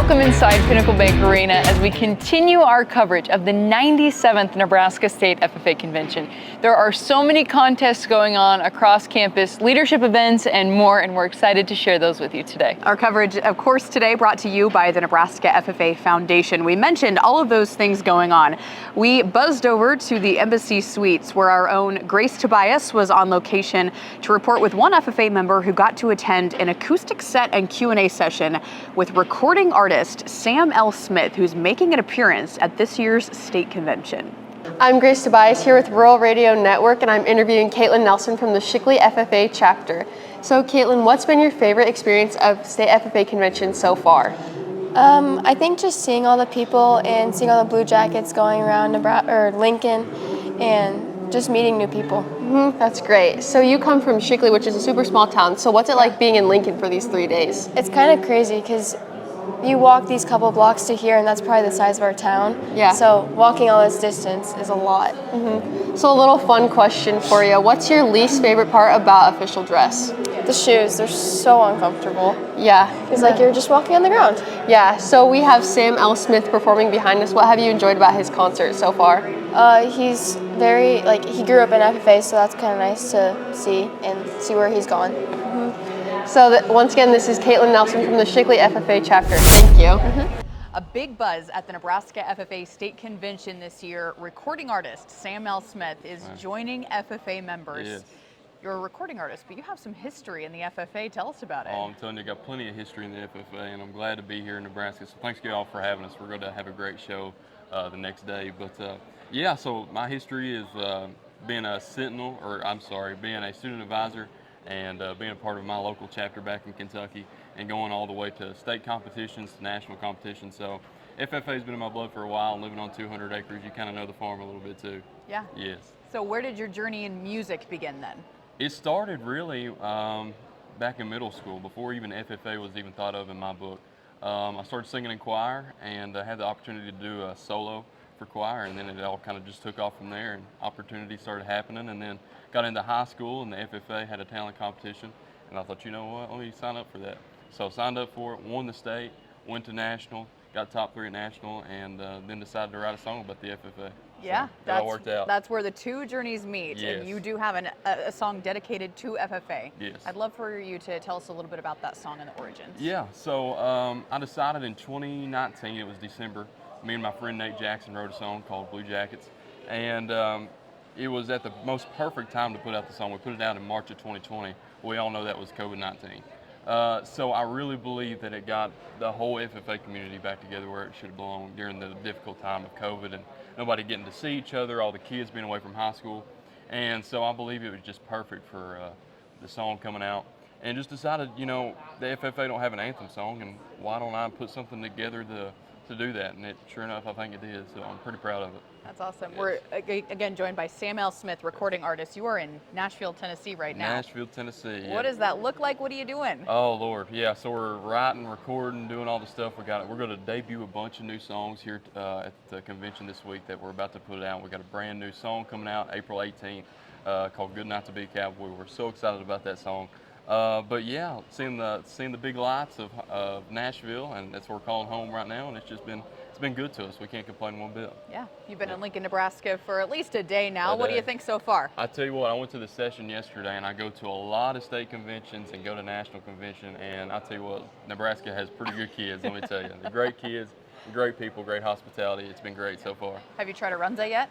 Welcome inside Pinnacle Bank Arena as we continue our coverage of the 97th Nebraska State FFA Convention. There are so many contests going on across campus, leadership events, and more, and we're excited to share those with you today. Our coverage, of course, today brought to you by the Nebraska FFA Foundation. We mentioned all of those things going on. We buzzed over to the Embassy Suites where our own Grace Tobias was on location to report with one FFA member who got to attend an acoustic set and Q&A session with recording artist Sam L. Smith, who's making an appearance at this year's state convention. I'm Grace Tobias here with Rural Radio Network, and I'm interviewing Caitlin Nelson from the Shickley FFA chapter. So Caitlin, what's been your favorite experience of State FFA Convention so far? I think just seeing all the people and seeing all the Blue Jackets going around Lincoln and just meeting new people. That's great. So you come from Shickley, which is a super small town. So what's it like being in Lincoln for these 3 days? It's kind of crazy because you walk these couple blocks to here, and that's probably the size of our town. Yeah. So walking all this distance is a lot. So a little fun question for you. What's your least favorite part about official dress? The shoes, they're so uncomfortable. Yeah. It's like you're just walking on the ground. Yeah. So we have Sam L. Smith performing behind us. What have you enjoyed about his concert so far? He's very, he grew up in FFA, so that's kind of nice to see and see where he's gone. So once again, this is Caitlin Nelson from the Shickley FFA chapter. Thank you. A big buzz at the Nebraska FFA State Convention this year. Recording artist Sam L. Smith is joining FFA members. Yes. You're a recording artist, but you have some history in the FFA. Tell us about it. Oh, I'm telling you, I got plenty of history in the FFA, and I'm glad to be here in Nebraska. So thanks to you all for having us. We're going to have a great show the next day. But yeah, so my history is being a being a student advisor and being a part of my local chapter back in Kentucky and going all the way to state competitions, to national competitions. So FFA has been in my blood for a while, and living on 200 acres, you kind of know the farm a little bit too. Yeah. Yes. So where did your journey in music begin then? It started really back in middle school, before even FFA was even thought of in my book. I started singing in choir, and I had the opportunity to do a solo for choir, and then it all kind of just took off from there, and opportunities started happening, and then got into high school, and the FFA had a talent competition, and I thought, you know what, let me sign up for that. So signed up for it, won the state, went to national, got top 3 at national, and then decided to write a song about the FFA. Yeah, so that all worked out. That's where the two journeys meet, Yes. and you do have a song dedicated to FFA. Yes. I'd love for you to tell us a little bit about that song and the origins. Yeah, so I decided in 2019, it was December, me and my friend Nate Jackson wrote a song called Blue Jackets, and it was at the most perfect time to put out the song. We put it out in March of 2020. We all know that was COVID-19. So I really believe that it got the whole FFA community back together where it should have belonged during the difficult time of COVID and nobody getting to see each other, all the kids being away from high school. And so I believe it was just perfect for the song coming out. And just decided, you know, the FFA don't have an anthem song, and why don't I put something together to do that? And it, sure enough, I think it did, so I'm pretty proud of it. That's awesome. Yes. We're again joined by Sam L. Smith, recording artist. You are in Nashville, Tennessee right now. Nashville, Tennessee. What does that look like? What are you doing? Oh Lord, yeah. So we're writing, recording, doing all the stuff. We're going to debut a bunch of new songs here at the convention this week that we're about to put out. We got a brand new song coming out April 18th called "Good Night to Be a Cowboy." We're so excited about that song. But yeah, seeing the big lights of Nashville, and that's what we're calling home right now, and it's been good to us. We can't complain one bit. Yeah, you've been in Lincoln, Nebraska for at least a day now. What do you think so far? I tell you what, I went to the session yesterday, and I go to a lot of state conventions and go to national convention, and I tell you what, Nebraska has pretty good kids, let me tell you. They're great kids, great people, great hospitality. It's been great so far. Have you tried a runza yet?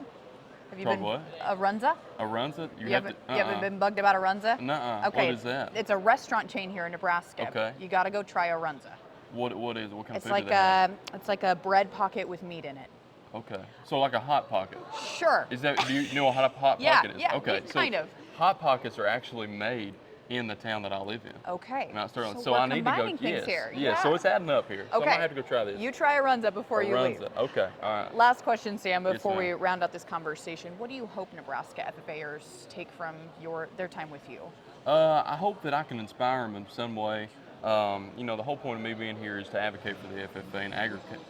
Have you Tried been what? A runza? A runza? You haven't been bugged about a runza? Nuh-uh. Okay. What is that? It's a restaurant chain here in Nebraska. Okay. You got to go try a runza. What is it? What kind of It's food like do they have? it's like a bread pocket with meat in it. Okay. So like a Hot Pocket. Sure. Do you know what Hot Pocket is? Yeah, Okay. kind of. Hot Pockets are actually made in the town that I live in. Okay. Mount Sterling. So I we're need to go. combining things here. Yeah. So it's adding up here. So I Okay. might have to go try this. You try a runza before you leave. Okay. All right. Last question, Sam, Yes, before we ma'am. round out this conversation. What do you hope Nebraska FFAers take from their time with you? I hope that I can inspire them in some way. You know, the whole point of me being here is to advocate for the FFA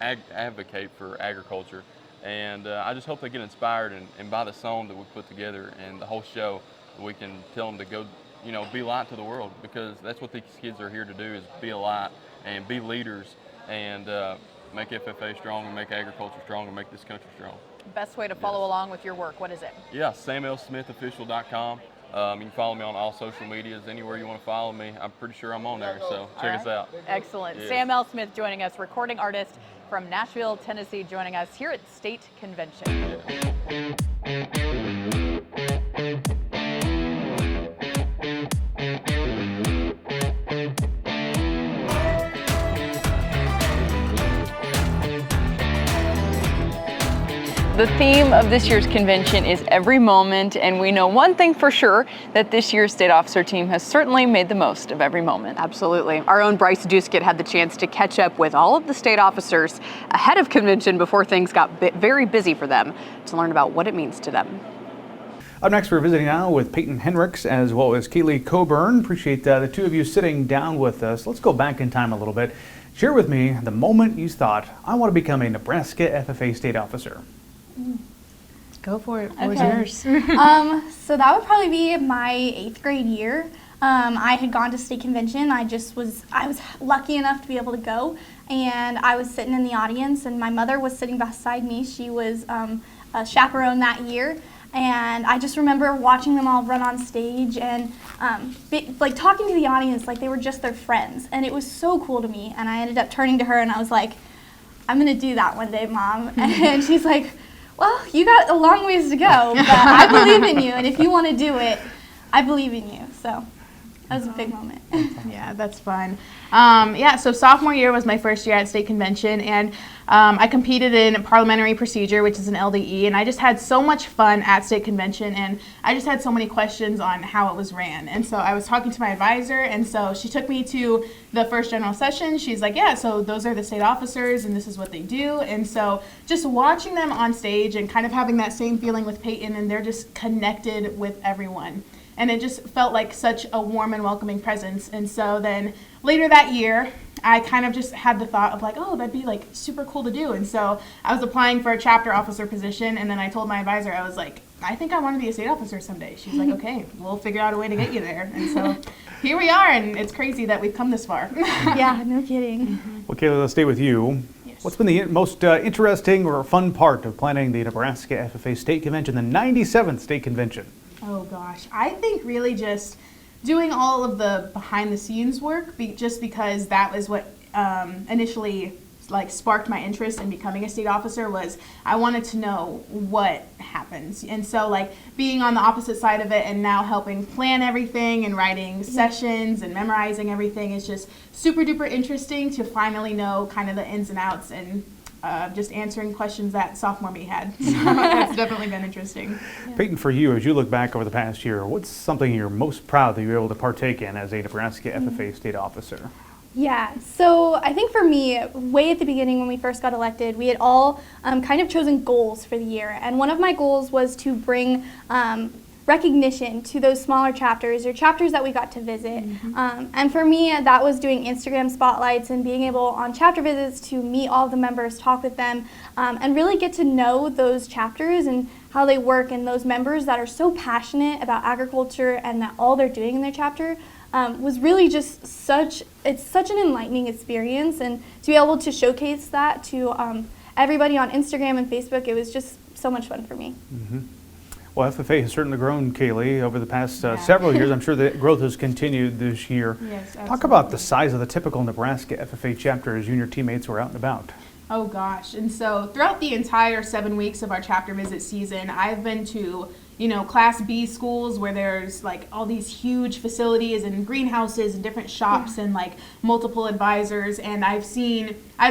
and advocate for agriculture. And I just hope they get inspired and by the song that we put together and the whole show, we can tell them to go, be light to the world, because that's what these kids are here to do, is be a light and be leaders and make FFA strong and make agriculture strong and make this country strong. Best way to follow along with your work, what is it? Yeah, SamLSmithOfficial.com. You can follow me on all social medias, anywhere you want to follow me. I'm pretty sure I'm on there, so check us out. Excellent. Yeah. Sam L. Smith joining us, recording artist from Nashville, Tennessee, joining us here at State Convention. The theme of this year's convention is every moment, and we know one thing for sure, that this year's state officer team has certainly made the most of every moment. Absolutely. Our own Bryce Duskett had the chance to catch up with all of the state officers ahead of convention before things got very busy for them, to learn about what it means to them. Up next, we're visiting now with Peyton Henricks as well as Kaylee Coburn. Appreciate the two of you sitting down with us. Let's go back in time a little bit. Share with me the moment you thought, I want to become a Nebraska FFA state officer. Go for it. Okay. What's yours? So that would probably be my 8th grade year. I had gone to state convention. I was lucky enough to be able to go, and I was sitting in the audience, and my mother was sitting beside me. She was a chaperone that year, and I just remember watching them all run on stage and talking to the audience like they were just their friends, and it was so cool to me. And I ended up turning to her and I was like, "I'm gonna do that one day, Mom." And she's like, "Well, you got a long ways to go, but I believe in you, and if you want to do it, I believe in you." So that was a big moment. Yeah, that's fun. So sophomore year was my first year at state convention, and I competed in parliamentary procedure, which is an LDE, and I just had so much fun at state convention, and I just had so many questions on how it was ran. And so I was talking to my advisor, and so she took me to the first general session. She's like, "Yeah, so those are the state officers, and this is what they do." And so just watching them on stage and kind of having that same feeling with Peyton, and they're just connected with everyone. And it just felt like such a warm and welcoming presence. And so then later that year, I kind of just had the thought of like, oh, that'd be like super cool to do. And so I was applying for a chapter officer position, and then I told my advisor, I was like, "I think I want to be a state officer someday." She's like, "Okay, we'll figure out a way to get you there." And so here we are, and it's crazy that we've come this far. Yeah, no kidding. Well, Kayla, let's stay with you. Yes. What's been the most interesting or fun part of planning the Nebraska FFA State Convention, the 97th State Convention? Oh gosh, I think really just doing all of the behind the scenes work, just because that was what initially sparked my interest in becoming a state officer. Was I wanted to know what happens, and so being on the opposite side of it and now helping plan everything and writing sessions and memorizing everything is just super duper interesting to finally know kind of the ins and outs and just answering questions that sophomore me had. So that's definitely been interesting. Yeah. Peyton, for you, as you look back over the past year, what's something you're most proud that you were able to partake in as a Nebraska FFA state officer? Yeah, so I think for me, way at the beginning when we first got elected, we had all kind of chosen goals for the year. And one of my goals was to bring recognition to those smaller chapters or chapters that we got to visit. And for me, that was doing Instagram spotlights and being able on chapter visits to meet all the members, talk with them, and really get to know those chapters and how they work, and those members that are so passionate about agriculture and that all they're doing in their chapter was really just such an enlightening experience. And to be able to showcase that to everybody on Instagram and Facebook, it was just so much fun for me. Well, FFA has certainly grown, Kaylee, over the past several years. I'm sure the growth has continued this year. Yes, absolutely. Talk about the size of the typical Nebraska FFA chapter as you and your teammates were out and about. Oh gosh, and so throughout the entire 7 weeks of our chapter visit season, I've been to, Class B schools where there's all these huge facilities and greenhouses and different shops and multiple advisors. And I've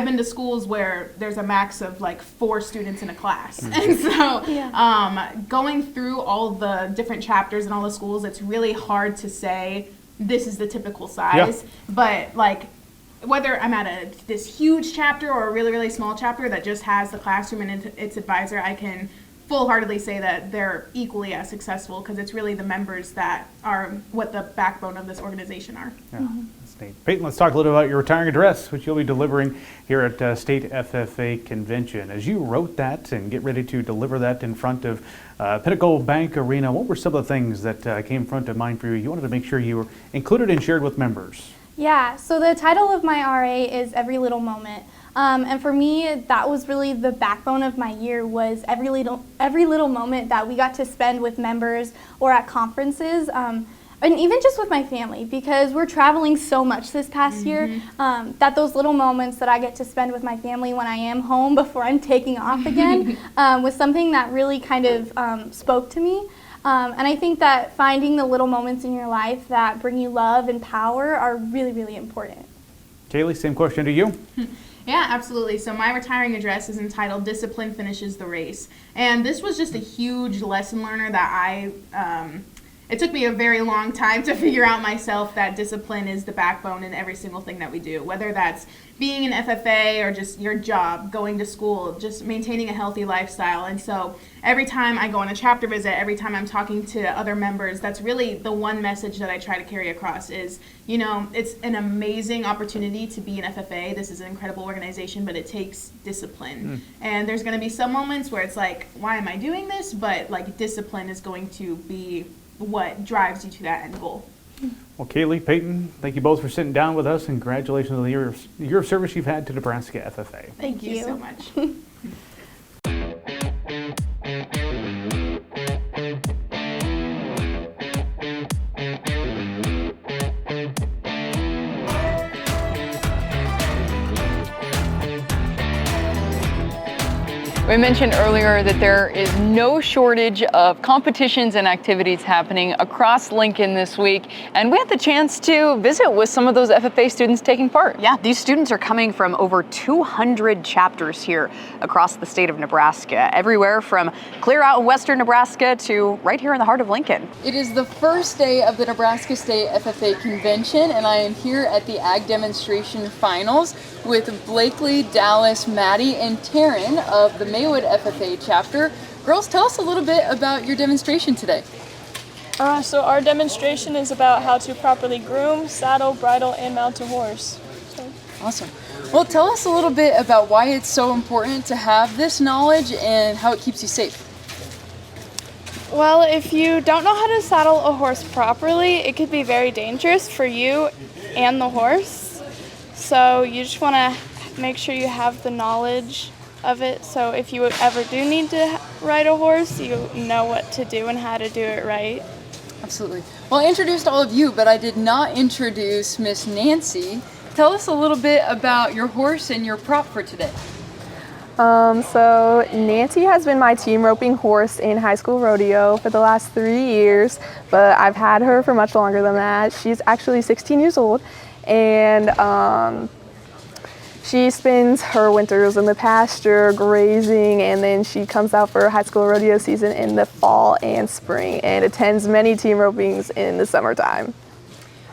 been to schools where there's a max of 4 students in a class. And so going through all the different chapters and all the schools, it's really hard to say this is the typical size. Yeah. But whether I'm at this huge chapter or a really, really small chapter that just has the classroom and its advisor, I can full-heartedly say that they're equally as successful, because it's really the members that are what the backbone of this organization are. Yeah, that's neat. Peyton, let's talk a little about your retiring address, which you'll be delivering here at State FFA Convention. As you wrote that and get ready to deliver that in front of Pinnacle Bank Arena, what were some of the things that came front of mind for you? You wanted to make sure you were included and shared with members. Yeah, so the title of my RA is Every Little Moment. And for me, that was really the backbone of my year, was every little moment that we got to spend with members or at conferences, and even just with my family, because we're traveling so much this past year, that those little moments that I get to spend with my family when I am home before I'm taking off again was something that really kind of spoke to me. And I think that finding the little moments in your life that bring you love and power are really, really important. Kaylee, same question to you. Yeah, absolutely. So my retiring address is entitled Discipline Finishes the Race. And this was just a huge lesson learner that it took me a very long time to figure out myself that discipline is the backbone in every single thing that we do, whether that's being an FFA or just your job, going to school, just maintaining a healthy lifestyle. And so every time I go on a chapter visit, every time I'm talking to other members, that's really the one message that I try to carry across is, you know, it's an amazing opportunity to be an FFA. This is an incredible organization, but it takes discipline. And there's going to be some moments where it's like, why am I doing this? But like discipline is going to be what drives you to that end goal. Well, Kaylee, Peyton, thank you both for sitting down with us, and congratulations on the year of service you've had to Nebraska FFA. Thank you so much. We mentioned earlier that there is no shortage of competitions and activities happening across Lincoln this week, and we had the chance to visit with some of those FFA students taking part. Yeah, these students are coming from over 200 chapters here across the state of Nebraska, everywhere from clear out in western Nebraska to right here in the heart of Lincoln. It is the first day of the Nebraska State FFA Convention, and I am here at the Ag Demonstration Finals with Blakely, Dallas, Maddie, and Taryn of the Maywood FFA chapter. Girls, tell us a little bit about your demonstration today. So our demonstration is about how to properly groom, saddle, bridle, and mount a horse. Awesome. Well, tell us a little bit about why it's so important to have this knowledge and how it keeps you safe. Well, if you don't know how to saddle a horse properly, it could be very dangerous for you and the horse. So you just want to make sure you have the knowledge of it, so if you ever do need to ride a horse, you know what to do and how to do it right. Absolutely. Well, I introduced all of you, but I did not introduce Miss Nancy. Tell us a little bit about your horse and your prop for today. So Nancy has been my team roping horse in high school rodeo for the last 3 years, but I've had her for much longer than that. She's actually 16 years old, and she spends her winters in the pasture grazing, and then she comes out for high school rodeo season in the fall and spring and attends many team ropings in the summertime.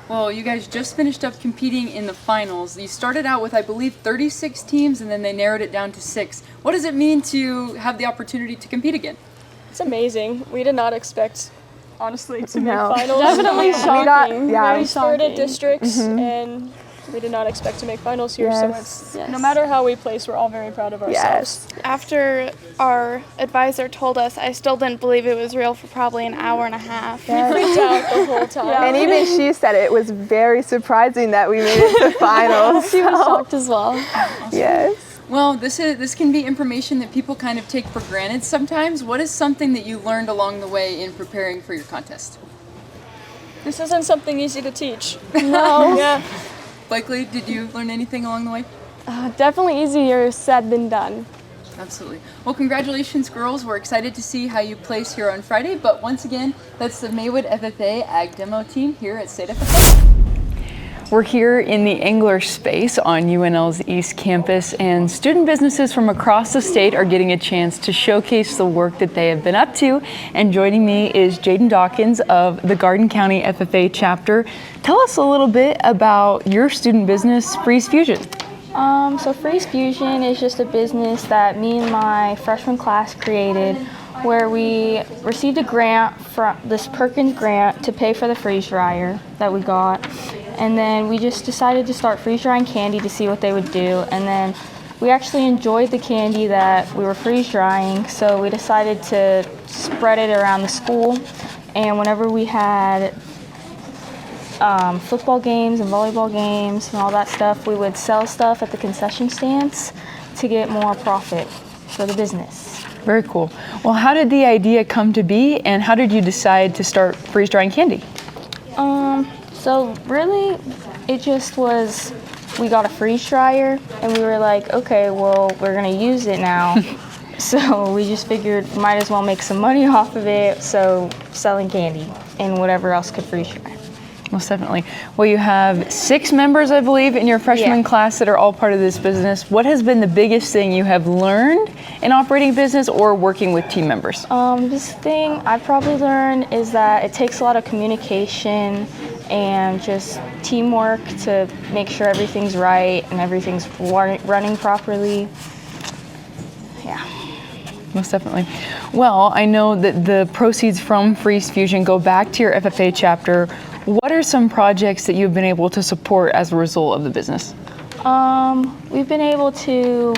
Well, you guys just finished up competing in the finals. You started out with, I believe, 36 teams, and then they narrowed it down to 6. What does it mean to have the opportunity to compete again? It's amazing. We did not expect, honestly, to make No. finals. Definitely shocking. Very spirited districts, and we did not expect to make finals here. So no matter how we place, we're all very proud of ourselves. After our advisor told us, I still didn't believe it was real for probably an hour and a half. We freaked out the whole time. And even she said it was very surprising that we made it to finals. She was shocked as well. Yes. Well, this can be information that people kind of take for granted sometimes. What is something that you learned along the way in preparing for your contest? This isn't something easy to teach. No. Yeah. Blakely, did you learn anything along the way? Definitely easier said than done. Absolutely. Well, congratulations, girls. We're excited to see how you place here on Friday. But once again, that's the Maywood FFA Ag Demo Team here at State FFA. We're here in the Engler space on UNL's East Campus, and student businesses from across the state are getting a chance to showcase the work that they have been up to. And joining me is Jaden Dawkins of the Garden County FFA chapter. Tell us a little bit about your student business, Freeze Fusion. So Freeze Fusion is just a business that me and my freshman class created, where we received a grant from this Perkins grant to pay for the freeze dryer that we got. And then we just decided to start freeze drying candy to see what they would do. And then we actually enjoyed the candy that we were freeze drying, so we decided to spread it around the school. And whenever we had football games and volleyball games and all that stuff, we would sell stuff at the concession stands to get more profit for the business. Very cool. Well, how did the idea come to be, and how did you decide to start freeze-drying candy? So really, it just was, we got a freeze dryer and we were like, okay, well, we're gonna use it now. So we just figured might as well make some money off of it, so selling candy and whatever else could freeze dry. Most definitely. Well, you have 6 members, I believe, in your freshman class that are all part of this business. What has been the biggest thing you have learned in operating business or working with team members? This thing I've probably learned is that it takes a lot of communication and just teamwork to make sure everything's right and everything's running properly. Yeah. Most definitely. Well, I know that the proceeds from Freeze Fusion go back to your FFA chapter. What are some projects that you've been able to support as a result of the business? We've been able to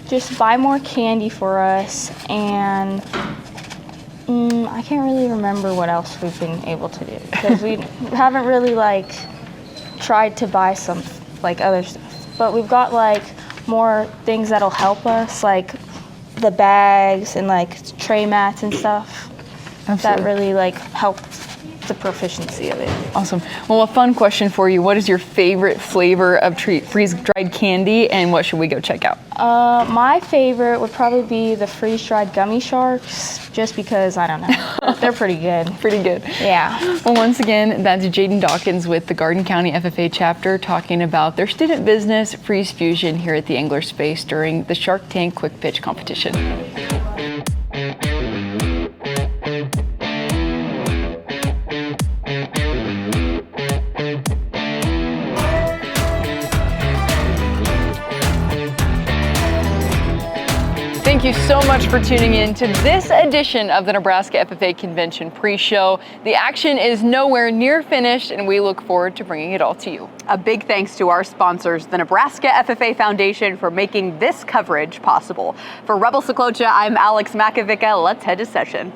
just buy more candy for us, and I can't really remember what else we've been able to do because we haven't really like tried to buy some like other stuff. But we've got like more things that'll help us, like the bags and like tray mats and stuff. That really like help the proficiency of it. Awesome. Well, a fun question for you. What is your favorite flavor of freeze-dried candy, and what should we go check out? My favorite would probably be the freeze-dried gummy sharks, just because, I don't know, they're pretty good. Pretty good. Yeah. Well, once again, that's Jaden Dawkins with the Garden County FFA chapter talking about their student business, Freeze Fusion, here at the Engler space during the Shark Tank Quick Pitch competition. Thank you so much for tuning in to this edition of the Nebraska FFA Convention pre-show. The action is nowhere near finished, and we look forward to bringing it all to you. A big thanks to our sponsors, the Nebraska FFA Foundation, for making this coverage possible. For Rebel Seclocha, I'm Alex Makovica. Let's head to session.